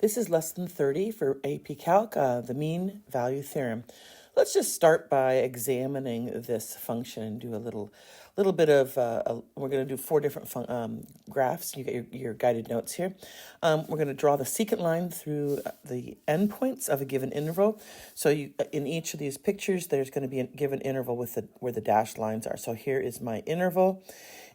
This is lesson 30 for AP Calc, the mean value theorem. Let's just start by examining this function and do a little bit of, we're going to do four different graphs. You get your guided notes here. We're going to draw the secant line through the endpoints of a given interval. So in each of these pictures, there's going to be a given interval with where the dashed lines are. So here is my interval,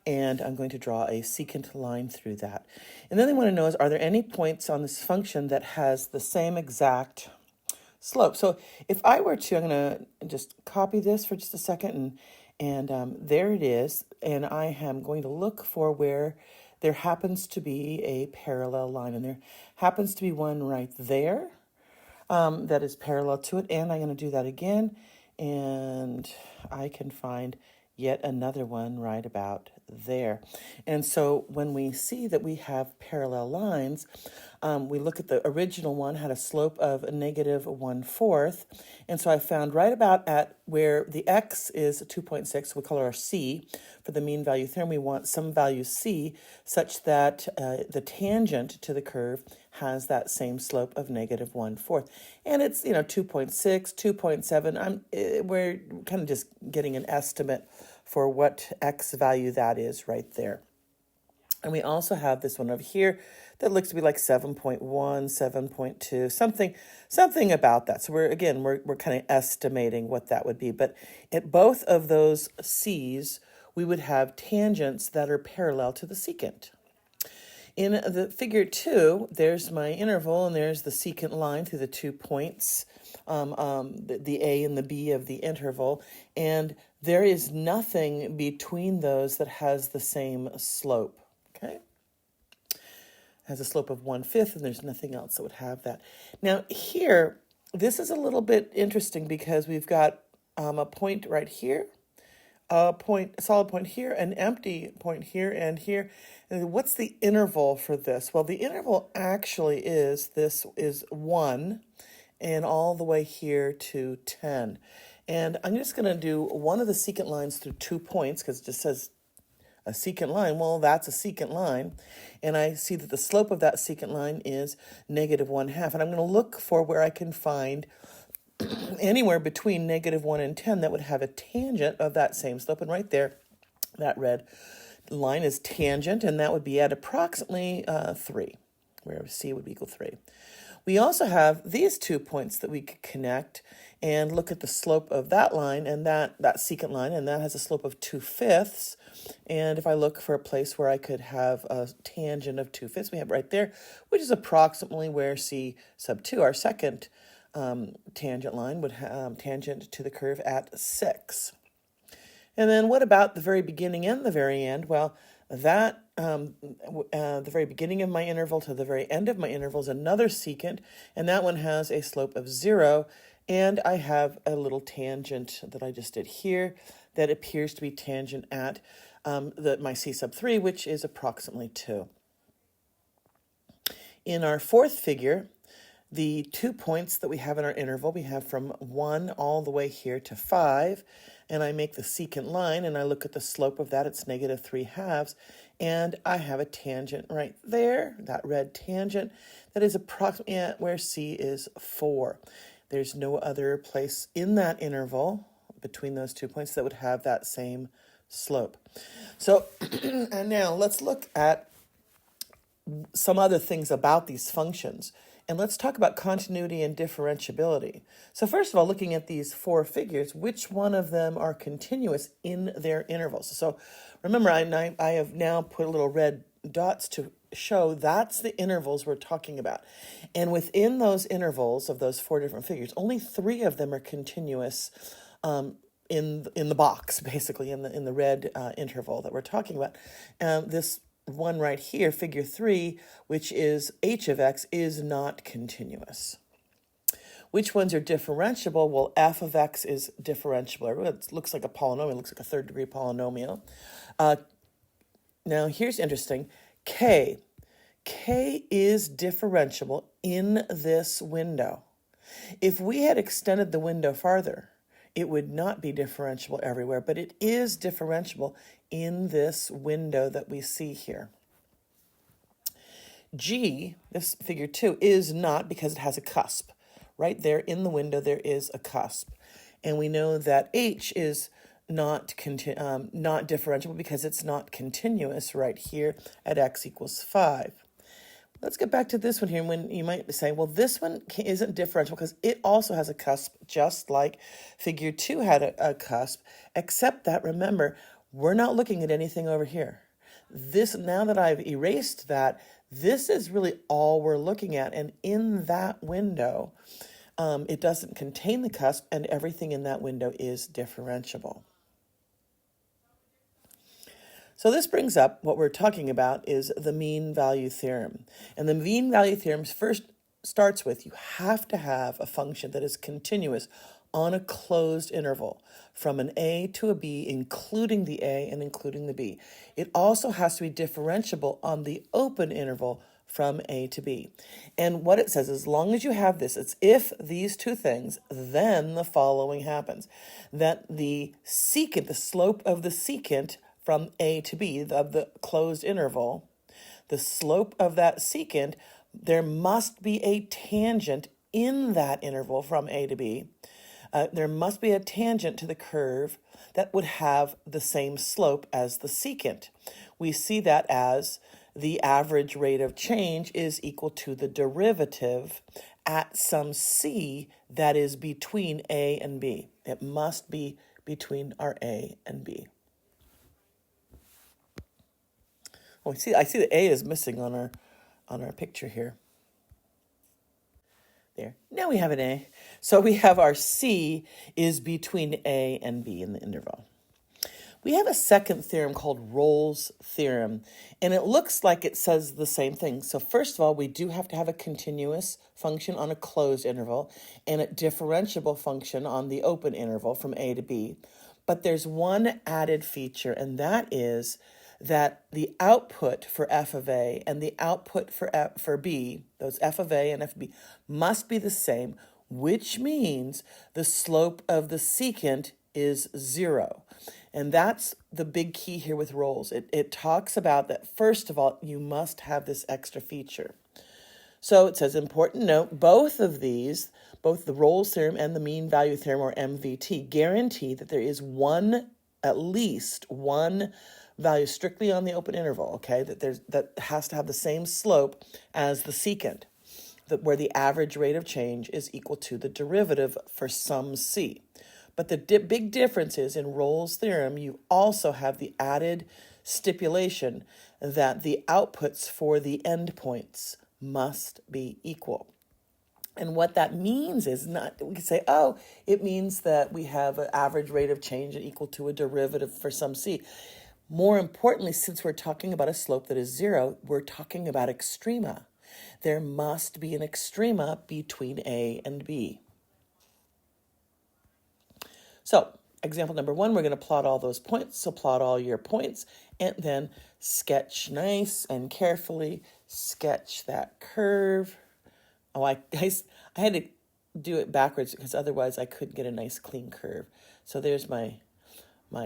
and I'm going to draw a secant line through that. And then they want to know is, are there any points on this function that has the same exact slope? So if I were to, I'm going to just copy this for just a second, and there it is. And I am going to look for where there happens to be a parallel line, and there happens to be one right there that is parallel to it. And I'm going to do that again, and I can find yet another one right about there. And so when we see that we have parallel lines, we look at the original one had a slope of a negative 1/4. And so I found right about at where the x is 2.6, we call it our c. For the mean value theorem, we want some value c such that the tangent to the curve has that same slope of negative 1/4. And it's, 2.6, 2.7. We're kind of just getting an estimate for what x value that is right there. And we also have this one over here that looks to be like 7.1, 7.2, something about that. So we're kind of estimating what that would be. But at both of those c's, we would have tangents that are parallel to the secant. In the figure 2, there's my interval, and there's the secant line through the 2 points, the A and the B of the interval, and there is nothing between those that has the same slope, okay? Has a slope of 1/5, and there's nothing else that would have that. Now here, this is a little bit interesting because we've got a point right here, a solid point here, an empty point here and here. And what's the interval for this? Well, the interval actually is 1 and all the way here to 10. And I'm just going to do one of the secant lines through 2 points because it just says a secant line. Well, that's a secant line. And I see that the slope of that secant line is negative 1/2. And I'm going to look for where I can find anywhere between negative 1 and 10 that would have a tangent of that same slope. And right there, that red line is tangent, and that would be at approximately 3, where c would equal 3. We also have these 2 points that we could connect and look at the slope of that line and that secant line, and that has a slope of 2/5. And if I look for a place where I could have a tangent of 2/5, we have right there, which is approximately where c sub 2, our second tangent line, would have tangent to the curve at 6. And then what about the very beginning and the very end? Well, that the very beginning of my interval to the very end of my interval is another secant, and that one has a slope of 0, and I have a little tangent that I just did here that appears to be tangent at my c sub 3, which is approximately 2. In our fourth figure, the 2 points that we have in our interval, we have from 1 all the way here to 5, and I make the secant line, and I look at the slope of that, it's negative 3/2, and I have a tangent right there, that red tangent, that is approximately at where c is 4. There's no other place in that interval between those 2 points that would have that same slope. So, and now let's look at some other things about these functions. And let's talk about continuity and differentiability. So first of all, looking at these 4 figures, which one of them are continuous in their intervals? So remember, I have now put little red dots to show that's the intervals we're talking about. And within those intervals of those 4 different figures, only 3 of them are continuous in the box, basically, in the red interval that we're talking about. This one right here, figure 3, which is h of x, is not continuous. Which ones are differentiable? Well, f of x is differentiable. It looks like a polynomial. It looks like a third-degree polynomial. Now, here's interesting. K is differentiable in this window. If we had extended the window farther, it would not be differentiable everywhere, but it is differentiable in this window that we see here. G, this figure 2, is not because it has a cusp. Right there in the window, there is a cusp. And we know that H is not differentiable because it's not continuous right here at x equals 5. Let's get back to this one here. When you might say, well, this one isn't differentiable because it also has a cusp, just like figure 2 had a cusp, except that, remember, we're not looking at anything over here. This, now that I've erased that, this is really all we're looking at. And in that window, it doesn't contain the cusp, and everything in that window is differentiable. So this brings up what we're talking about is the mean value theorem. And the mean value theorem first starts with you have to have a function that is continuous on a closed interval from an a to a b, including the a and including the b. It also has to be differentiable on the open interval from a to b. And what it says, as long as you have this, it's if these two things, then the following happens. That the secant, the slope of the secant from a to b, of the closed interval, the slope of that secant, there must be a tangent in that interval from a to b. There must be a tangent to the curve that would have the same slope as the secant. We see that as the average rate of change is equal to the derivative at some c that is between a and b. It must be between our a and b. Oh, I see the A is missing on our picture here. There. Now we have an A. So we have our C is between A and B in the interval. We have a second theorem called Rolle's theorem, and it looks like it says the same thing. So first of all, we do have to have a continuous function on a closed interval and a differentiable function on the open interval from A to B. But there's one added feature, and that is that the output for f of a and the output for b, those f of a and f of b, must be the same, which means the slope of the secant is 0. And that's the big key here with Rolle's. It talks about that, first of all, you must have this extra feature. So it says, important note, both of these, both the Rolle's theorem and the mean value theorem, or MVT, guarantee that there is at least one value strictly on the open interval, okay, that has to have the same slope as the secant, where the average rate of change is equal to the derivative for some c. But the big difference is in Rolle's theorem, you also have the added stipulation that the outputs for the endpoints must be equal. And what that means is we can say, oh, it means that we have an average rate of change equal to a derivative for some c. More importantly, since we're talking about a slope that is 0, we're talking about extrema. There must be an extrema between A and B. So, example number 1, we're going to plot all those points. So plot all your points and then sketch nice and carefully. Sketch that curve. Oh, I had to do it backwards because otherwise I couldn't get a nice clean curve. So there's my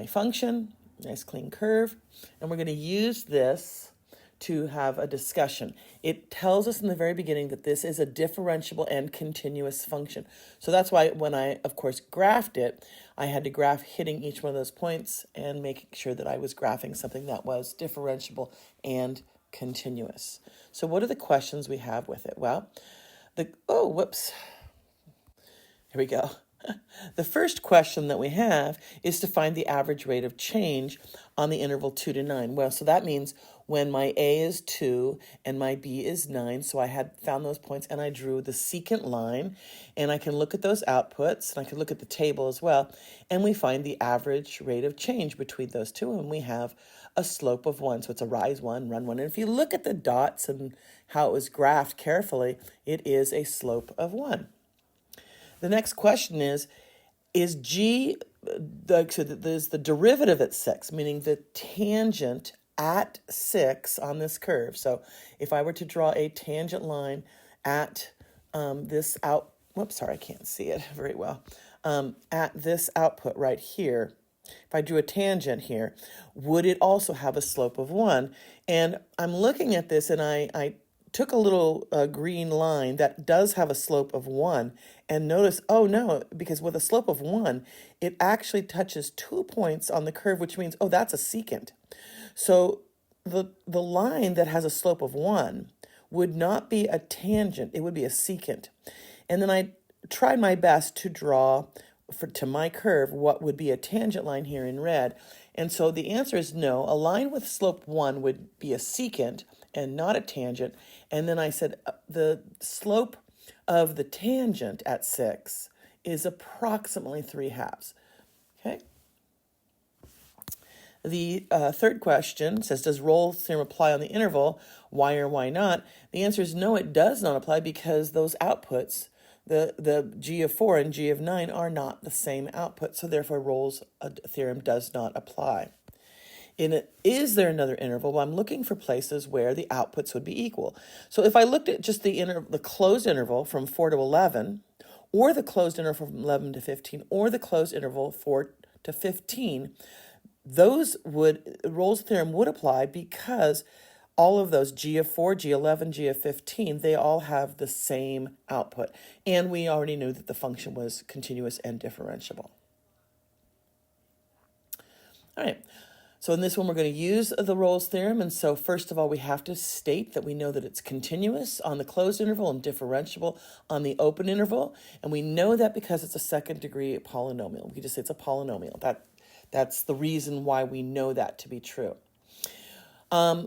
function. Nice clean curve. And we're going to use this to have a discussion. It tells us in the very beginning that this is a differentiable and continuous function. So that's why when I, of course, graphed it, I had to graph hitting each one of those points and making sure that I was graphing something that was differentiable and continuous. So what are the questions we have with it? Well, here we go. The first question that we have is to find the average rate of change on the interval 2 to 9. Well, so that means when my A is 2 and my B is 9, so I had found those points and I drew the secant line, and I can look at those outputs, and I can look at the table as well, and we find the average rate of change between those two, and we have a slope of 1. So it's a rise 1, run 1. And if you look at the dots and how it was graphed carefully, it is a slope of 1. The next question is G, there's the derivative at 6, meaning the tangent at 6 on this curve. So if I were to draw a tangent line at I can't see it very well, at this output right here, if I drew a tangent here, would it also have a slope of 1? And I'm looking at this and I took a little green line that does have a slope of 1 and notice, oh no, because with a slope of 1, it actually touches 2 points on the curve, which means, oh, that's a secant. So the line that has a slope of 1 would not be a tangent, it would be a secant. And then I tried my best to draw to my curve what would be a tangent line here in red. And so the answer is no. A line with slope 1 would be a secant and not a tangent. And then I said the slope of the tangent at 6 is approximately 3/2. Okay. The third question says, does Rolle's theorem apply on the interval? Why or why not? The answer is no, it does not apply because those outputs, the g of 4 and g of 9, are not the same output. So therefore, Rolle's theorem does not apply. Is there another interval? Well, I'm looking for places where the outputs would be equal. So if I looked at just the closed interval from 4 to 11, or the closed interval from 11 to 15, or the closed interval 4 to 15, Rolle's theorem would apply because all of those, g of 4, g11, g of 15, they all have the same output. And we already knew that the function was continuous and differentiable. All right. So in this one, we're going to use the Rolle's theorem. And so first of all, we have to state that we know that it's continuous on the closed interval and differentiable on the open interval. And we know that because it's a second degree polynomial. We can just say it's a polynomial. That's the reason why we know that to be true.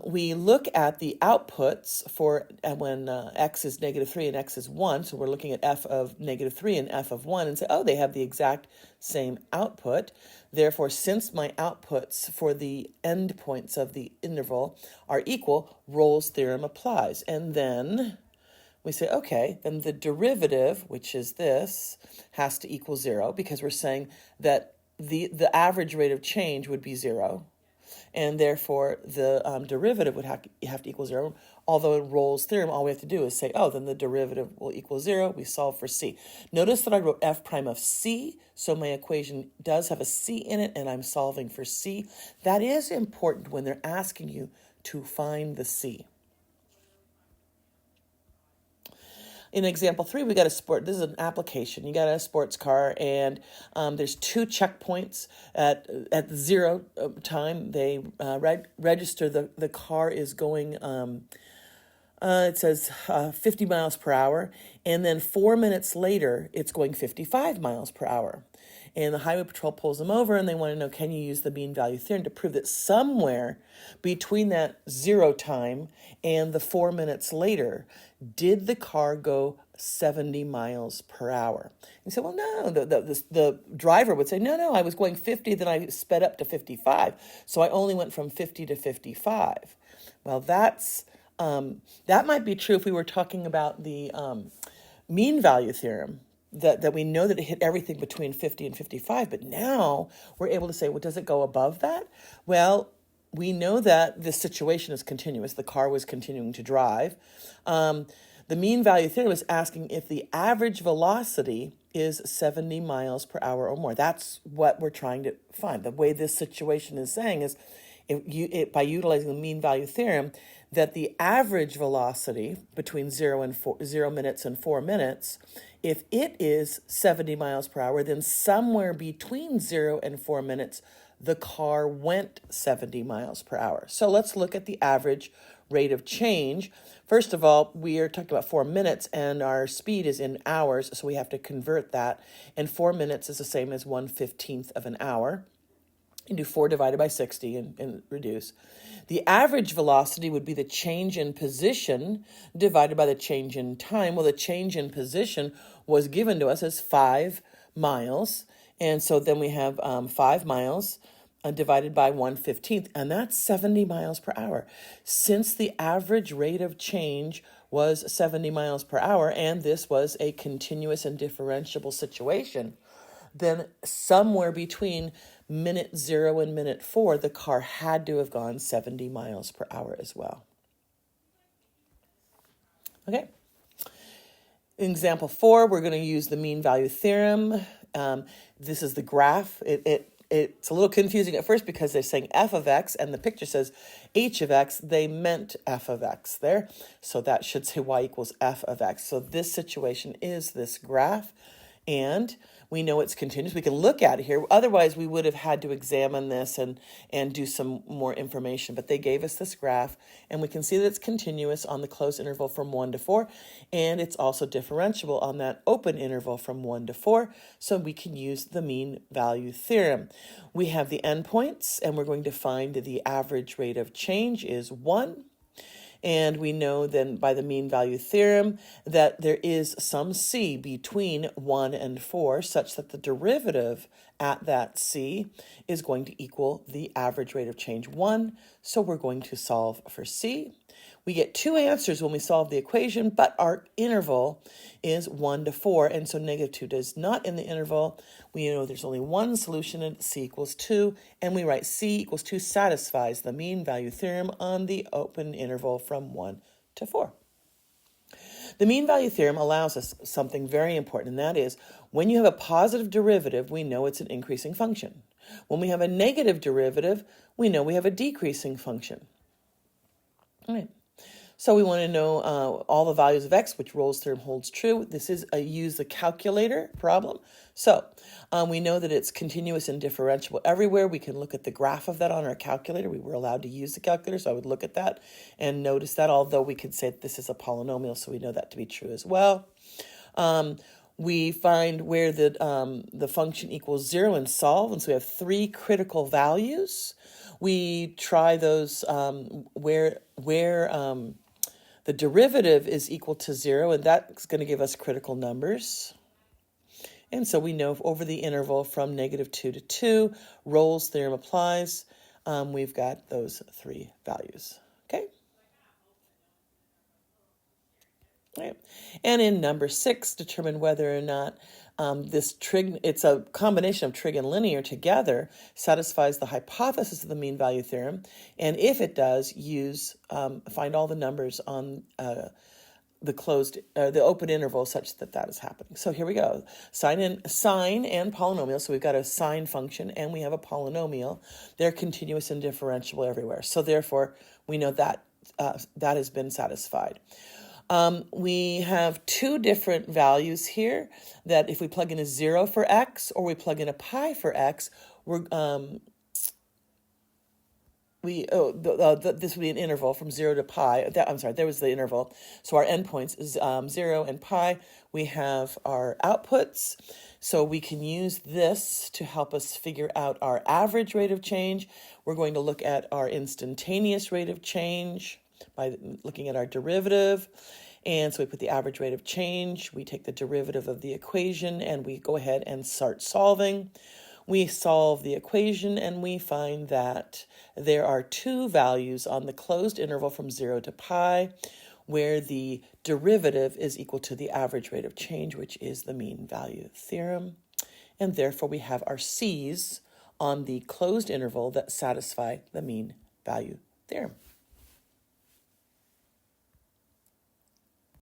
We look at the outputs for when x is -3 and x is 1. So we're looking at f of -3 and f of 1 and say, oh, they have the exact same output. Therefore, since my outputs for the endpoints of the interval are equal, Rolle's theorem applies. And then we say, okay, then the derivative, which is this, has to equal 0 because we're saying that the average rate of change would be 0. And therefore, the derivative would have to equal 0. Although in Rolle's theorem, all we have to do is say, oh, then the derivative will equal 0. We solve for c. Notice that I wrote f prime of c, so my equation does have a c in it, and I'm solving for c. That is important when they're asking you to find the c. In example 3, we got this is an application. You got a sports car, and there's 2 checkpoints at 0 time. They register the car is going, it says 50 miles per hour, and then 4 minutes later, it's going 55 miles per hour. And the highway patrol pulls them over, and they want to know, can you use the mean value theorem to prove that somewhere between that 0 time and the 4 minutes later, did the car go 70 miles per hour? You say, well, no, the driver would say, no, I was going 50, then I sped up to 55. So I only went from 50 to 55. Well, that might be true if we were talking about the mean value theorem, that we know that it hit everything between 50 and 55, but now we're able to say, well, does it go above that? Well, we know that this situation is continuous. The car was continuing to drive. The mean value theorem is asking if the average velocity is 70 miles per hour or more. That's what we're trying to find. The way this situation is saying is, by utilizing the mean value theorem, that the average velocity between 0 minutes and 4 minutes, if it is 70 miles per hour, then somewhere between 0 and 4 minutes, the car went 70 miles per hour. So let's look at the average rate of change. First of all, we are talking about 4 minutes, and our speed is in hours, so we have to convert that. And 4 minutes is the same as 1/15 of an hour. You do 4 divided by 60 and reduce. The average velocity would be the change in position divided by the change in time. Well, the change in position was given to us as 5 miles. And so then we have 5 miles divided by 1/15, and that's 70 miles per hour. Since the average rate of change was 70 miles per hour, and this was a continuous and differentiable situation, then somewhere between minute 0 and minute 4, the car had to have gone 70 miles per hour as well. Okay. In example 4, we're going to use the mean value theorem. This is the graph. it's a little confusing at first because they're saying f of x and the picture says h of x. They meant f of x there. So that should say y equals f of x. So this situation is this graph. And we know it's continuous. We can look at it here. Otherwise, we would have had to examine this and do some more information. But they gave us this graph, and we can see that it's continuous on the closed interval from 1 to 4, and it's also differentiable on that open interval from 1 to 4. So we can use the mean value theorem. We have the endpoints, and we're going to find the average rate of change is 1. And we know then by the mean value theorem that there is some c between 1 and 4 such that the derivative at that c is going to equal the average rate of change 1. So we're going to solve for c. We get 2 answers when we solve the equation, but our interval is 1 to 4, and so -2 is not in the interval. We know there's only one solution, and c equals 2, and we write c equals 2 satisfies the mean value theorem on the open interval from 1 to 4. The mean value theorem allows us something very important, and that is when you have a positive derivative, we know it's an increasing function. When we have a negative derivative, we know we have a decreasing function. All right. So we want to know all the values of x, which Rolle's theorem holds true. This is a use the calculator problem. So we know that it's continuous and differentiable everywhere. We can look at the graph of that on our calculator. We were allowed to use the calculator, so I would look at that and notice that, although we could say that this is a polynomial, so we know that to be true as well. We find where the function equals 0 and solve, and so we have 3 critical values. We try those where the derivative is equal to 0, and that's going to give us critical numbers. And so we know over the interval from -2 to 2, Rolle's theorem applies. We've got those 3 values. Okay? All right. And in number 6, determine whether or not this trig, it's a combination of trig and linear together, satisfies the hypothesis of the mean value theorem. And if it does, find all the numbers on the open interval such that that is happening. So here we go. Sine and polynomial. So we've got a sine function and we have a polynomial. They're continuous and differentiable everywhere. So therefore, we know that that has been satisfied. We have 2 different values here that if we plug in a 0 for x or we plug in a pi for x, this would be an interval from 0 to pi. There was the interval. So our endpoints is 0 and pi. We have our outputs. So we can use this to help us figure out our average rate of change. We're going to look at our instantaneous rate of change by looking at our derivative. And so we put the average rate of change, we take the derivative of the equation, and we go ahead and start solving. We solve the equation, and we find that there are 2 values on the closed interval from 0 to pi, where the derivative is equal to the average rate of change, which is the mean value theorem. And therefore, we have our C's on the closed interval that satisfy the mean value theorem.